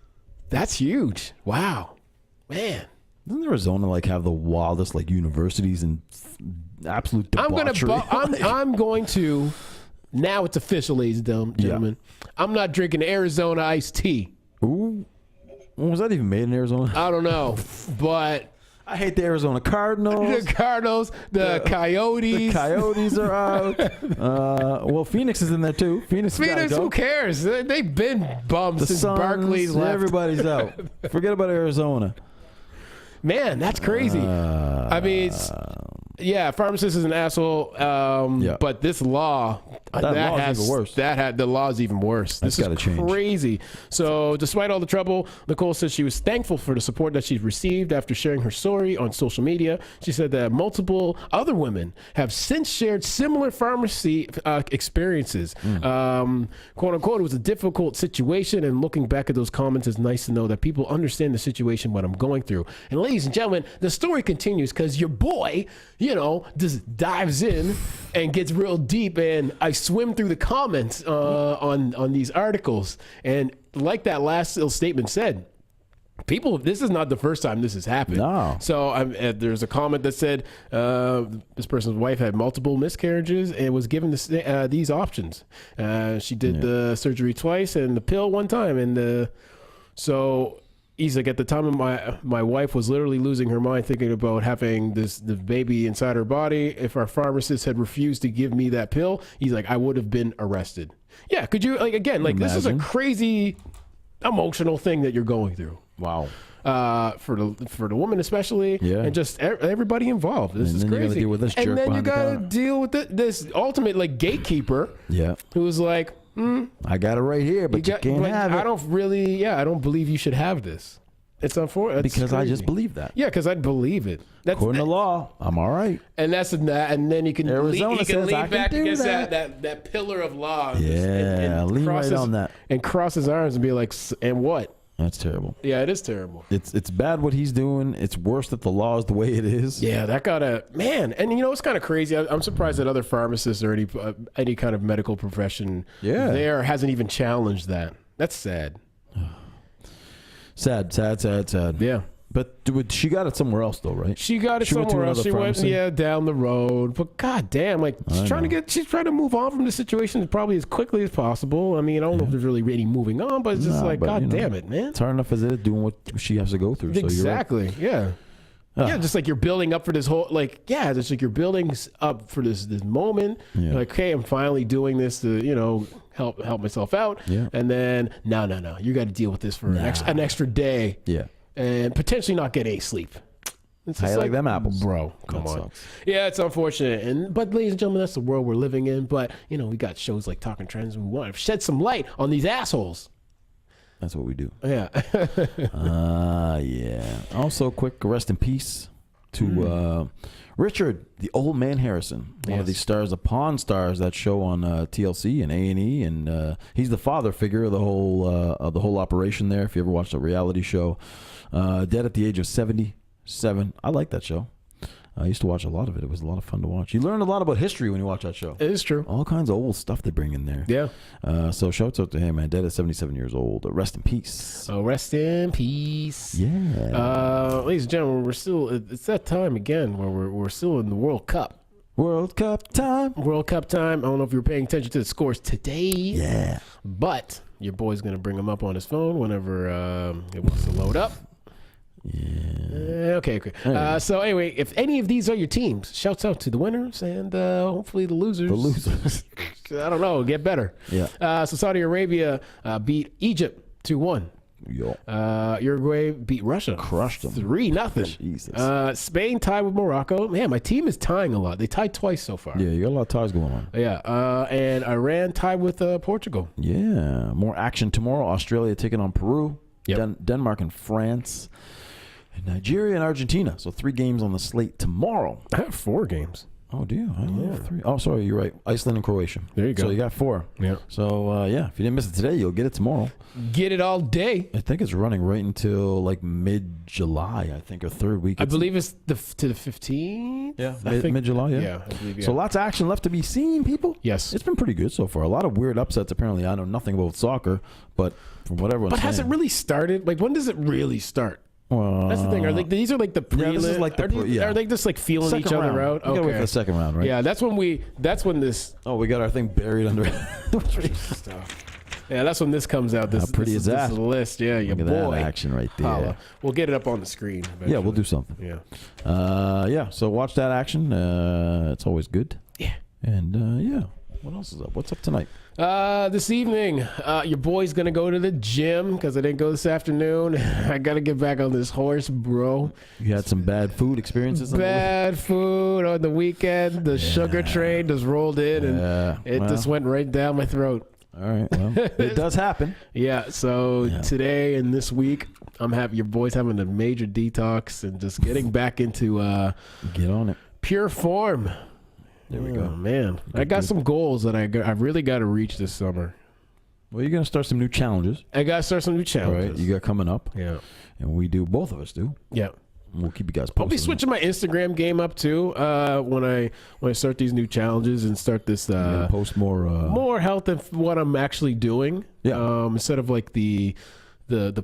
That's huge. Wow. Man. Doesn't Arizona have the wildest universities and absolute debauchery? I'm going to, now it's official, ladies and gentlemen. Yeah. I'm not drinking Arizona iced tea. Ooh. When was that even made in Arizona? I don't know, but I hate the Arizona Cardinals. The Cardinals, the Coyotes. The Coyotes are out. Well, Phoenix is in there too. Phoenix, who cares? They've been bummed since Suns, Barkley's left. Everybody's out. Forget about Arizona. Man, that's crazy. I mean, Pharmacist is an asshole. But this law, even worse. The law is even worse. This is crazy. So, despite all the trouble, Nicole says she was thankful for the support that she's received after sharing her story on social media. She said that multiple other women have since shared similar pharmacy experiences. Quote unquote, it was a difficult situation, and looking back at those comments, it's nice to know that people understand the situation, what I'm going through. And ladies and gentlemen, the story continues because your boy, just dives in and gets real deep, and I swim through the comments on these articles, and like that last little statement said, people, this is not the first time this has happened. No. So there's a comment that said this person's wife had multiple miscarriages and was given these options. She did the surgery twice and the pill one time, and so he's like, at the time of my wife was literally losing her mind thinking about having the baby inside her body. If our pharmacist had refused to give me that pill, he's like, I would have been arrested. Yeah, could you this is a crazy emotional thing that you're going through. Wow. For the woman especially, and just everybody involved. This is crazy. You gotta deal with this jerk, and then you gotta deal with this ultimate gatekeeper. Who was like, I got it right here, but you can't have it. I don't believe you should have this. It's unfortunate because I just believe that. Yeah, because I believe it. According to law, I'm all right. And and then you can Arizona lean says back against that pillar of law. And lean right on that and cross his arms and be like, and what? That's terrible. Yeah, it is terrible. It's bad what he's doing. It's worse that the law is the way it is. Yeah, that man. And it's kind of crazy. I'm surprised that other pharmacists or any kind of medical profession there hasn't even challenged that. That's sad. Sad. Yeah. But she got it somewhere else, though, right? She got it somewhere else. She went, down the road. But goddamn, she's trying to move on from the situation probably as quickly as possible. I mean, I don't know if there's really any moving on, but it's just God damn it, man. It's hard enough as it is doing what she has to go through. Exactly. So yeah. Yeah, just like you're building up for this whole, just like you're building up for this moment. Yeah. Like, hey, I'm finally doing this to, help myself out. Yeah. And then, no, you got to deal with this for an extra day. Yeah. And potentially not get any sleep. It's just like them apples, bro. Come on. Sucks. Yeah, it's unfortunate, but ladies and gentlemen, that's the world we're living in. But we got shows like Talking Trends. We want to shed some light on these assholes. That's what we do. Yeah. Yeah. Also, quick rest in peace to Richard, the old man Harrison, one of these stars, the Pawn Stars, that show on TLC and A&E, and he's the father figure of the whole operation there. If you ever watched a reality show, dead at the age of 77. I like that show. I used to watch a lot of it. It was a lot of fun to watch. You learn a lot about history when you watch that show. It is true. All kinds of old stuff they bring in there. Yeah. So shouts out to him, man. Dead at 77 years old. Rest in peace. Oh, rest in peace. Yeah. Ladies and gentlemen, it's that time again where we're still in the World Cup. World Cup time. World Cup time. I don't know if you were paying attention to the scores today. Yeah. But your boy's going to bring them up on his phone whenever it wants to load up. Yeah. Okay. So anyway, if any of these are your teams, shouts out to the winners and hopefully the losers. I don't know, get better. Yeah. So Saudi Arabia beat Egypt 2-1. Yo. Uruguay beat Russia. Crushed them. 3-0. Jesus. Spain tied with Morocco. Man, my team is tying a lot. They tied twice so far. Yeah, you got a lot of ties going on. Yeah. And Iran tied with Portugal. Yeah. More action tomorrow. Australia taking on Peru. Yep. Denmark and France. And Nigeria and Argentina. So 3 games on the slate tomorrow. I have 4 games. Oh, do you? I have 3. Oh, sorry, you're right. Iceland and Croatia. There you go. So you got 4. Yeah. So, if you didn't miss it today, you'll get it tomorrow. Get it all day. I think it's running right until mid-July, I think, or third week. I believe it's to the 15th. Yeah, mid-July, yeah. Yeah, I believe, So lots of action left to be seen, people. Yes. It's been pretty good so far. A lot of weird upsets, apparently. I know nothing about soccer, but from what everyone's saying. But has it really started? Like, when does it really start? That's the thing. These are like the pre? This is like are they just like feeling second each other round. out? You gotta wait for the second round, right? Yeah, that's when this. Oh, we got our thing buried under stuff. Yeah, that's when this comes out. This How pretty is that? This list. Yeah, your Look at boy. that action right there. Holla. We'll get it up on the screen eventually. Yeah, we'll do something. Yeah. So watch that action. It's always good. Yeah. And what else is up? What's up tonight? This evening, your boy's gonna go to the gym because I didn't go this afternoon. I gotta get back on this horse, bro. You had some bad food experiences? Bad food on the weekend. The sugar train just rolled in and it just went right down my throat. All right, well, it does happen. Yeah, so today and this week, your boy's having a major detox and just getting back into get on it. Pure form. There we go, man. I got some goals that I really got to reach this summer. Well, you're gonna start some new challenges. I got to start some new challenges. Right, you got coming up. Yeah, and we do. Both of us do. Yeah. We'll keep you guys posted. I'll be switching my Instagram game up too when I start these new challenges and start this post more health of what I'm actually doing. Yeah. Instead of like the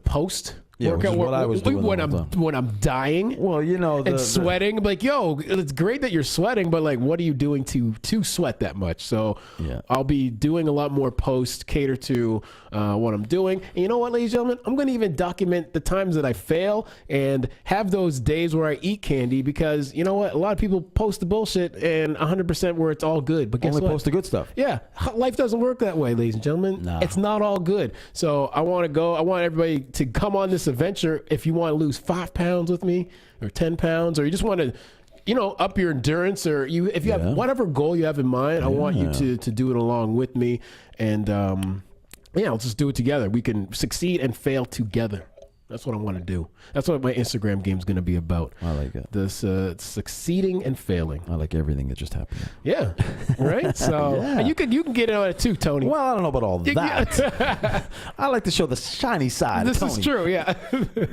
post. Yeah, which is what I was doing when I'm dying. Well, you know, and sweating. Like, yo, it's great that you're sweating, but like, what are you doing to sweat that much? So I'll be doing a lot more posts cater to what I'm doing. And you know what, ladies and gentlemen, I'm going to even document the times that I fail and have those days where I eat candy because you know what, a lot of people post the bullshit and 100% where it's all good. But guess only what? Post the good stuff. Yeah, life doesn't work that way, ladies and gentlemen. No. It's not all good. So I want everybody to come on this adventure. If you want to lose 5 pounds with me or 10 pounds, or you just want to, up your endurance, or if you have whatever goal you have in mind, I want you to do it along with me. And let's just do it together. We can succeed and fail together. That's what I want to do. That's what my Instagram game is going to be about. I like it. This succeeding and failing. I like everything that just happened. Yeah, right. So and you can get it on it too, Tony. Well, I don't know about all that. I like to show the shiny side. This Tony. is true. Yeah.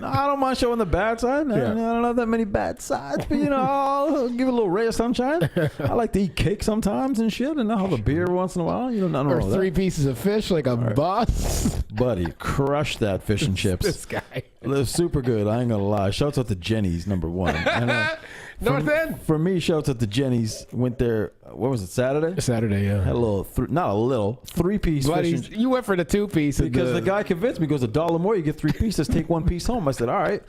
I don't mind showing the bad side. I don't have that many bad sides, but I'll give it a little ray of sunshine. I like to eat cake sometimes and shit, and I'll have a beer once in a while. Nothing or wrong with 3 that. pieces of fish like a boss. Buddy, crush that fish and chips. This guy. They're super good. I ain't gonna lie. Shouts out to Jenny's, number one. And, North End. For me, shouts out to Jenny's. Went there. What was it? Saturday. Saturday, yeah. Had a little, not a little, 3-piece fish. You went for the 2-piece Because the guy convinced me. He goes, $1 more, you get 3 pieces. Take 1 piece home. I said, all right.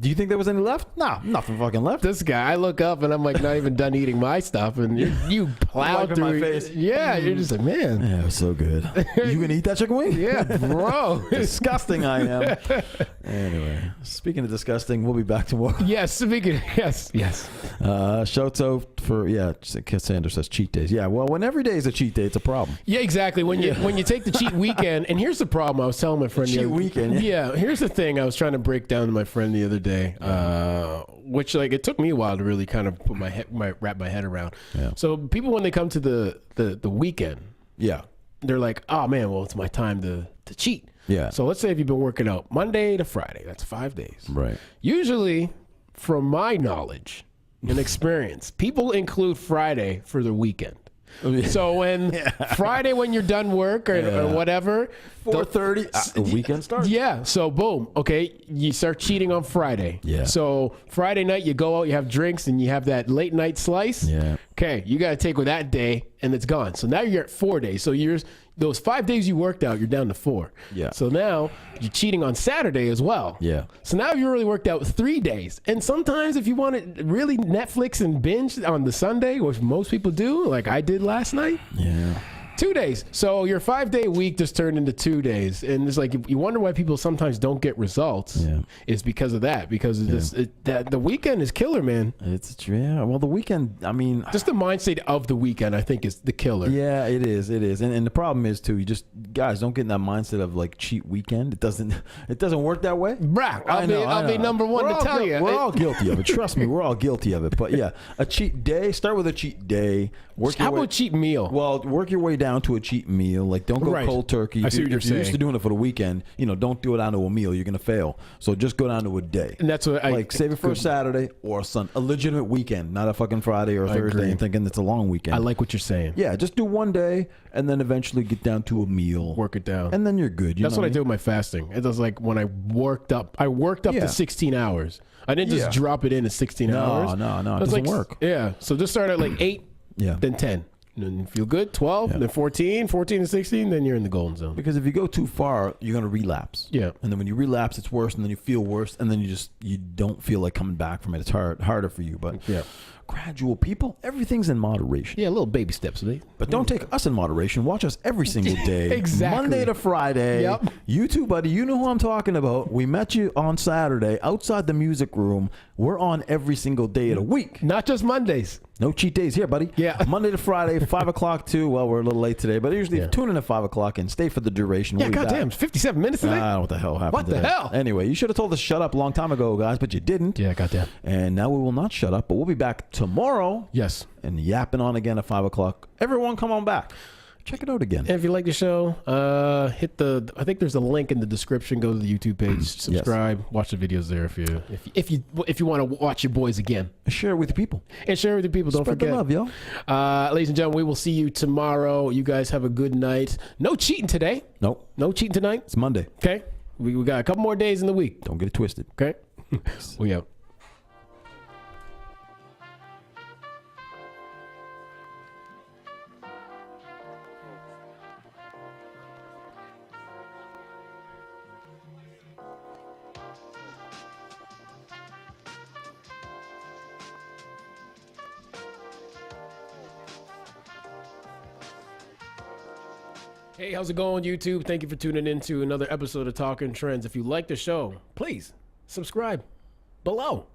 Do you think there was any left? Nah, nothing fucking left. This guy, I look up and I'm like not even done eating my stuff, and you plowed through my face. Yeah, you're just like, man. Yeah, it was so good. You gonna eat that chicken wing? Yeah, bro. Disgusting I am. Anyway, speaking of disgusting, we'll be back tomorrow. Yes, yes. Shouts out for Cassandra says cheat days. Yeah, well, when every day is a cheat day, it's a problem. Yeah, exactly. When you take the cheat weekend, and here's the problem. I was telling my friend cheat weekend. Yeah, here's the thing. I was trying to break down to my friend the other day. Which it took me a while to really kind of put wrap my head around. Yeah. So people when they come to the weekend, they're like, oh man, well it's my time to cheat. Yeah. So let's say if you've been working out Monday to Friday, that's 5 days. Right. Usually, from my knowledge and experience, people include Friday for the weekend. So when Friday when you're done work or whatever, 4:30 the weekend starts. Yeah. So boom. Okay, you start cheating on Friday. Yeah. So Friday night you go out, you have drinks, and you have that late night slice. Yeah. Okay, you got to take with that day, and it's gone. So now you're at 4 days. So those 5 days you worked out, you're down to 4. Yeah. So now you're cheating on Saturday as well. Yeah. So now you really worked out 3 days. And sometimes if you want to really Netflix and binge on the Sunday, which most people do, like I did last night. Yeah. 2 days. So your 5-day week just turned into 2 days. And it's like, you wonder why people sometimes don't get results. Yeah. Is because of that. Because of this, the weekend is killer, man. Well, the weekend, I mean. Just the mindset of the weekend, I think, is the killer. Yeah, it is. And the problem is, too, guys, don't get in that mindset of like cheat weekend. It doesn't work that way. Bruh, I'll be number one to tell you. We're all guilty of it. Trust me, we're all guilty of it. But yeah, a cheat day, start with a cheat day. How about cheat meal? Well, work your way down to a cheat meal. Like, don't go cold turkey. I see what you're saying. If you're used to doing it for the weekend, don't do it down to a meal. You're going to fail. So just go down to a day. And that's what save it for a Saturday or a legitimate weekend, not a fucking Friday or Thursday and thinking it's a long weekend. I like what you're saying. Yeah, just do one day and then eventually get down to a meal. Work it down. And then you're good. That's what I do with my fasting. It was like when I worked up to 16 hours. I didn't just drop it in at 16 hours. No, it doesn't work. Yeah, so just start at like 8, then 10. And then you feel good, 12, then 14 to 16, then you're in the golden zone. Because if you go too far, you're going to relapse. Yeah. And then when you relapse, it's worse, and then you feel worse, and then you don't feel like coming back from it. It's harder for you. But gradual, people, everything's in moderation. Yeah, little baby steps. But don't take us in moderation. Watch us every single day. Exactly. Monday to Friday. Yep. You too, buddy. You know who I'm talking about. We met you on Saturday outside the music room. We're on every single day of the week. Not just Mondays. No cheat days here, buddy. Yeah. Monday to Friday, 5 o'clock too. Well, we're a little late today, but usually tune in at 5 o'clock and stay for the duration. Yeah, we'll goddamn, 57 minutes today? I don't know what the hell happened What the today. hell? Anyway, you should have told us shut up a long time ago, guys, but you didn't. Yeah, goddamn. And now we will not shut up, but we'll be back tomorrow. Yes. And yapping on again at 5 o'clock. Everyone come on back. Check it out again. And if you like the show, I think there's a link in the description. Go to the YouTube page, subscribe, watch the videos there if you want to watch your boys again. Share it with your people. And share it with your people. Don't Spread forget. the love, yo. Ladies and gentlemen, we will see you tomorrow. You guys have a good night. No cheating today. Nope. No cheating tonight. It's Monday. Okay. We got a couple more days in the week. Don't get it twisted. Okay. We out. Hey, how's it going, YouTube? Thank you for tuning in to another episode of Talking Trends. If you like the show, please subscribe below.